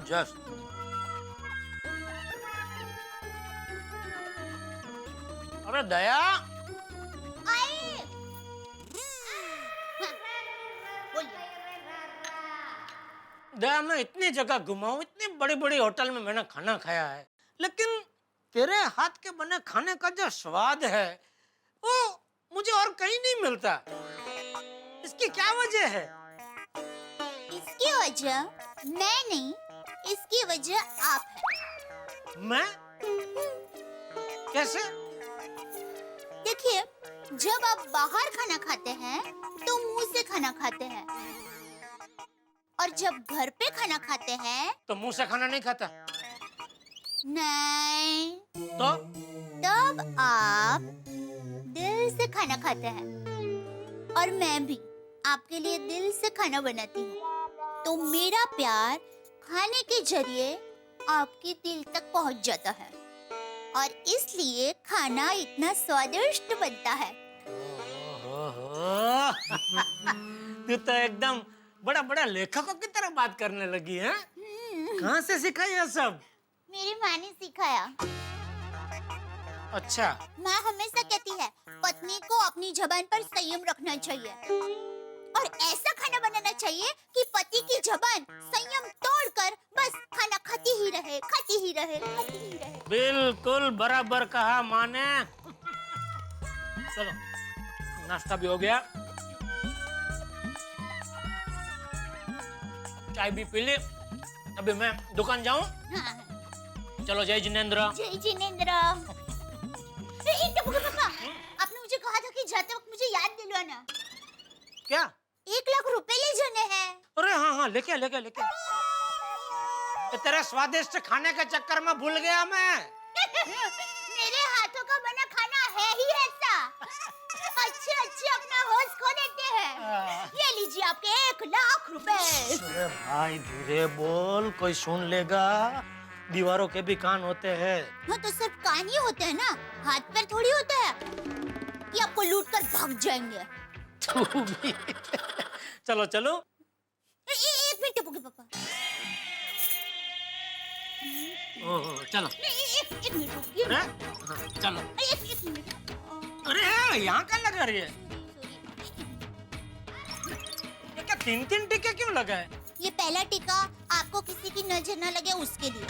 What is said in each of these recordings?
Just. अरे दया, आई। बोलिए। दया मैं इतनी जगह घुमा हूँ, इतनी बड़ी बड़ी होटल में मैंने खाना खाया है, लेकिन तेरे हाथ के बने खाने का जो स्वाद है वो मुझे और कहीं नहीं मिलता। इसकी क्या वजह है? इसकी वजह मैं नहीं, इसकी वजह आप है। मैं? कैसे? देखिए, जब आप बाहर खाना खाते हैं तो मुंह से खाना खाते हैं, और जब घर पे खाना खाते हैं तो मुंह से खाना नहीं खाता? नहीं, तो तब आप दिल से खाना खाते हैं। और मैं भी आपके लिए दिल से खाना बनाती हूँ, तो मेरा प्यार खाने के जरिए आपके दिल तक पहुँच जाता है, और इसलिए खाना इतना स्वादिष्ट बनता है। तू तो एकदम बड़ा बड़ा लेखकों की तरह बात करने लगी है। कहाँ से सीखा ये सब? मेरी माँ ने सिखाया। अच्छा। माँ हमेशा कहती है पत्नी को अपनी जबान पर संयम रखना चाहिए, और ऐसा खाना बनाना चाहिए कि पति की जबान संयम तोड़कर बस खाना खाती ही रहे, खाती ही रहे, खाती ही रहे। बिल्कुल बराबर कहा माँ ने। चलो, नाश्ता भी हो गया, चाय भी पी ली, अभी मैं दुकान जाऊं? हाँ। चलो, जय जिनेंद्र। जय जिनेंद्र। पापा, आपने मुझे कहा था कि जाते वक्त मुझे याद दिलवाना। क्या? 1 लाख रुपए ले जाने हैं। अरे हाँ हाँ, लेके आ, लेके आ, लेके आ। तेरे स्वादिष्ट खाने के चक्कर में भूल गया मैं। मेरे हाथों का बना खाना है ही ऐसा। अच्छे अच्छे अपना होश खो देते हैं। ये लीजिए आपके 1 लाख रुपए। अरे भाई धीरे बोल, कोई सुन लेगा। दीवारों के भी कान होते हैं। हाँ, तो सिर्फ कान ही होते हैं ना, हाथ पैर थोड़ी होते हैं कि आपको लूट कर भाग जाएंगे। तू भी। चलो चलो। एक मिनट टपुके पापा। ओह, चलो। एक मिनट रुकिए। अरे हाँ, चलो। एक मिनट। अरे यहाँ क्या लगा रही है? ये क्या 3-3 टिके क्यों लगा है? ये पहला टीका आपको किसी की नजर ना लगे उसके लिए,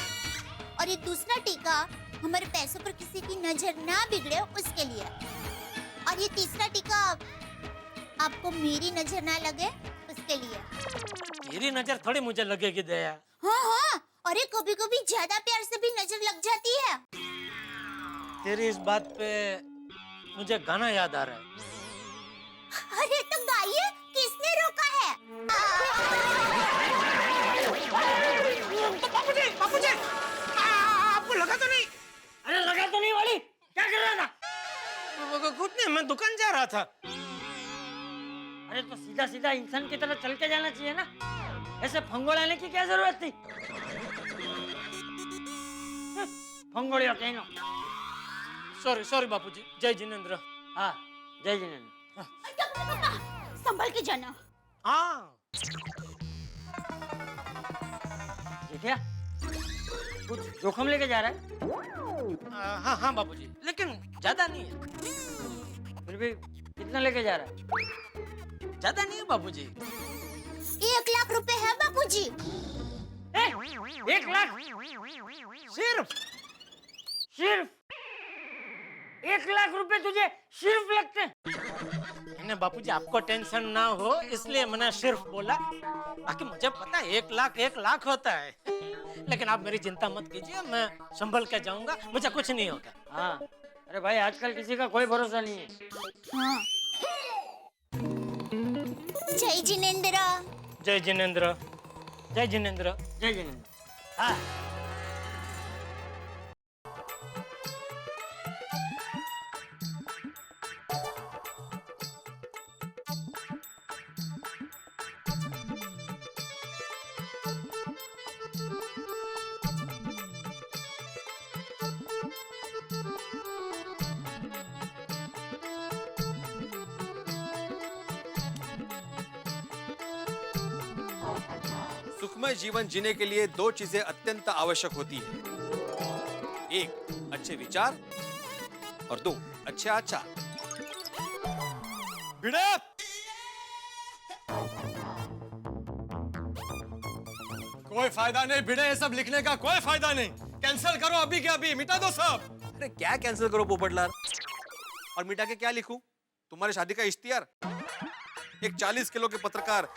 और ये दूसरा टीका हमारे पैसों पर किसी की नजर ना बिगड़े उसके लिए, और ये तीसरा टीका आपको मेरी नजर ना लगे उसके लिए। मेरी नजर थोड़ी मुझे लगेगी दया। हाँ हाँ, अरे कभी कभी ज्यादा प्यार से भी नजर लग जाती है। तेरी इस बात पे मुझे गाना याद आ रहा है। अरे तो गाइए, किसने रोका है? बापूजी, बापूजी, आपको लगा तो नहीं? अरे लगा तो नहीं वाली, क्या कर रहा था? कुछ नहीं, मैं दुकान जा रहा था। अरे तो सीधा सीधा इंसान की तरह चल के जाना चाहिए ना, ऐसे फंगोड़ आने की क्या जरूरत थी? फंगोड़िया कहनो। सॉरी सॉरी बापूजी, जय जिनेंद्र। हाँ, जय जिनेंद्र। संभल के जाना। हाँ। क्या कुछ जोखम लेके जा रहा है? हाँ हाँ बापूजी, लेकिन ज्यादा नहीं है। फिर भी कितना लेके जा रहा है? ज्यादा नहीं है बापूजी। 1 लाख रुपए है बापूजी। 1 लाख? सिर्फ सिर्फ 1 लाख रुपए तुझे सिर्फ लगते हैं? नहीं बापूजी, आपको टेंशन ना हो इसलिए मैंने सिर्फ बोला, बाकी मुझे पता है 1 लाख होता है। लेकिन आप मेरी चिंता मत कीजिए, मैं संभल के जाऊंगा, मुझे कुछ नहीं होगा। हाँ, अरे भाई आजकल किसी का कोई भरोसा नहीं है। हाँ। जय जिनेंद्र। जय जिनेंद्र। जय जिनेंद्र। जय जिनेंद्र। हाँ। सुखमय जीवन जीने के लिए दो चीजें अत्यंत आवश्यक होती है। एक, अच्छे विचार और दो, अच्छे आचार। भिड़े, कोई फायदा नहीं भिड़े, ये सब लिखने का कोई फायदा नहीं। कैंसिल करो अभी के अभी, मिटा दो सब। अरे क्या कैंसिल करो पोपटलाल, और मिटा के क्या लिखूं? तुम्हारी शादी का इश्तिहार? एक 40 किलो के पत्रकार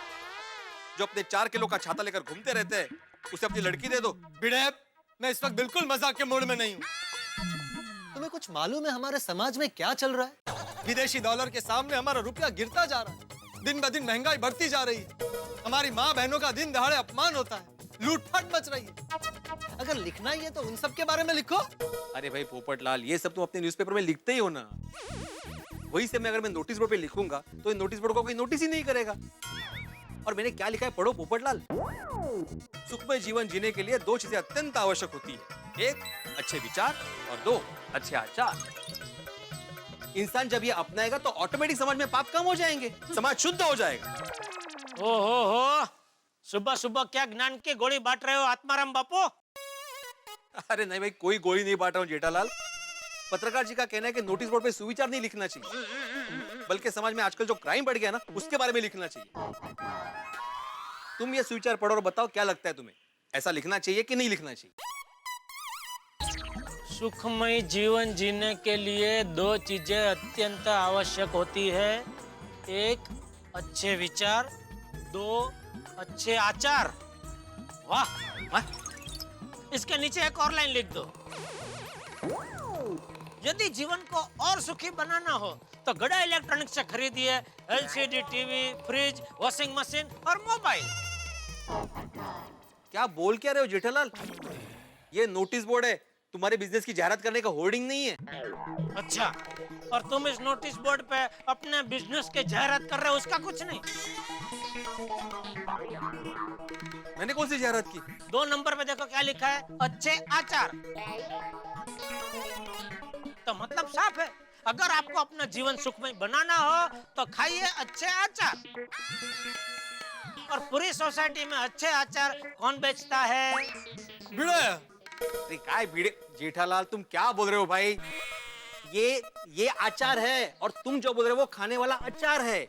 जो अपने 4 किलो का छाता लेकर घूमते रहते हैं, उसे अपनी लड़की दे दो। भिड़े, मैं इस वक्त बिल्कुल मजाक के मूड में नहीं हूँ। तुम्हें कुछ मालूम है हमारे समाज में क्या चल रहा है? विदेशी डॉलर के सामने हमारा रुपया गिरता जा रहा है। दिन ब दिन महंगाई बढ़ती जा रही है। हमारी माँ बहनों का दिन दहाड़े अपमान होता है, लूटपाट मच रही है। अगर लिखना ही है तो उन सब के बारे में लिखो। अरे भाई पोपटलाल, ये सब तुम अपने न्यूज़पेपर में लिखते ही हो ना। वही से मैं अगर मैं नोटिस बोर्ड पे लिखूंगा तो नोटिस बोर्ड को कोई नोटिस ही नहीं करेगा। और मैंने क्या लिखा है पढ़ो पोपटलाल। सुखमय जीवन जीने के लिए दो चीजें अत्यंत आवश्यक होती है। एक, अच्छे विचार और दो, अच्छे आचार। इंसान जब ये अपनाएगा तो ऑटोमेटिक समाज में पाप कम हो जाएंगे, समाज शुद्ध हो जाएगा। हो सुबह सुबह क्या ज्ञान की गोली बांट रहे हो आत्माराम बापू? अरे नहीं भाई, कोई गोली नहीं बांट रहा हूँ जेठालाल। पत्रकार जी का कहना है कि नोटिस बोर्ड पे सुविचार नहीं लिखना चाहिए, बल्कि समाज में आजकल जो क्राइम बढ़ गया ना, उसके बारे में लिखना चाहिए। तुम ये सुविचार पढ़ो और बताओ क्या लगता है तुम्हें, ऐसा लिखना चाहिए कि नहीं लिखना चाहिए? सुखमय जीवन जीने के लिए दो चीजें अत्यंत आवश्यक होती है। एक, अच्छे विचार, दो, अच्छे आचार। वाह वाह, इसके नीचे एक और लाइन लिख दो। यदि जीवन को और सुखी बनाना हो तो गड़ा इलेक्ट्रॉनिक्स से खरीदिए LCD TV, fridge, washing machine और मोबाइल। क्या बोल क्या रहे हो जेठालाल? ये नोटिस बोर्ड है, तुम्हारे बिजनेस की जाहिरात करने का होर्डिंग नहीं है। अच्छा, और तुम इस नोटिस बोर्ड पे अपने बिजनेस के जाहिरात कर रहे हो, उसका कुछ नहीं? मैंने कौन सी जाहिरात की? 2 नंबर पे देखो क्या लिखा है, अच्छे आचार। तो मतलब साफ है, अगर आपको अपना जीवन सुखमय बनाना हो तो खाइए अच्छे आचार। और पूरी सोसाइटी में अच्छे आचार कौन बेचता है? भिड़े, अरे काय भिड़े जेठालाल, तुम क्या बोल रहे हो भाई? ये आचार है और तुम जो बोल रहे हो वो खाने वाला अचार है।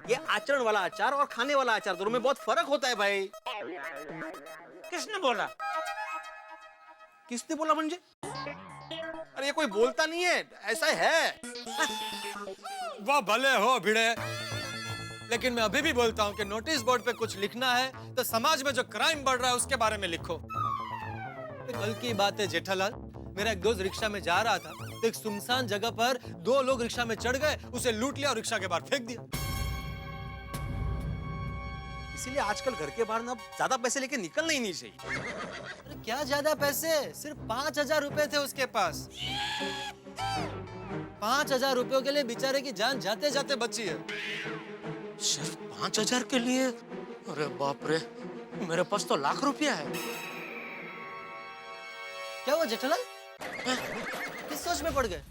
ये आचरण वाला अचार और खाने वाला अचार, दोनों में बहुत फर्क होता है भाई। किसने बोला? किसने बोला मुझे? अरे ये कोई बोलता नहीं है, ऐसा है। वो भले हो भिड़े, लेकिन मैं अभी भी बोलता हूँ कि नोटिस बोर्ड पे कुछ लिखना है तो समाज में जो क्राइम बढ़ रहा है उसके बारे में लिखो। कल की बात है जेठालाल, मेरा एक दोस्त रिक्शा में जा रहा था तो एक सुनसान जगह पर 2 लोग रिक्शा में चढ़ गए, उसे लूट लिया और रिक्शा के बाहर फेंक दिया। इसीलिए आजकल घर के बाहर ना ज्यादा पैसे लेके निकलना ही नहीं चाहिए। अरे क्या ज्यादा पैसे, सिर्फ 5,000 रुपए थे उसके पास। 5,000 रुपयों के लिए बेचारे की जान जाते जाते बची है। सिर्फ 5,000 के लिए? अरे बाप रे, मेरे पास तो लाख रुपया है। क्या हुआ जेठालाल, किस सोच में पड़ गए?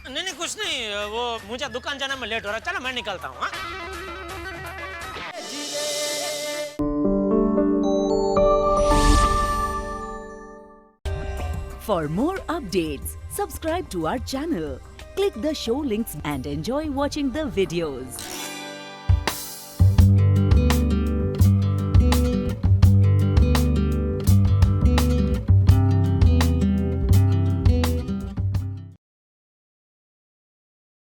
नहीं कुछ नहीं, वो मुझे दुकान जाने में लेट हो रहा है। चलो मैं निकलता हूँ। For more updates, subscribe to our channel, click the show links and enjoy watching the videos.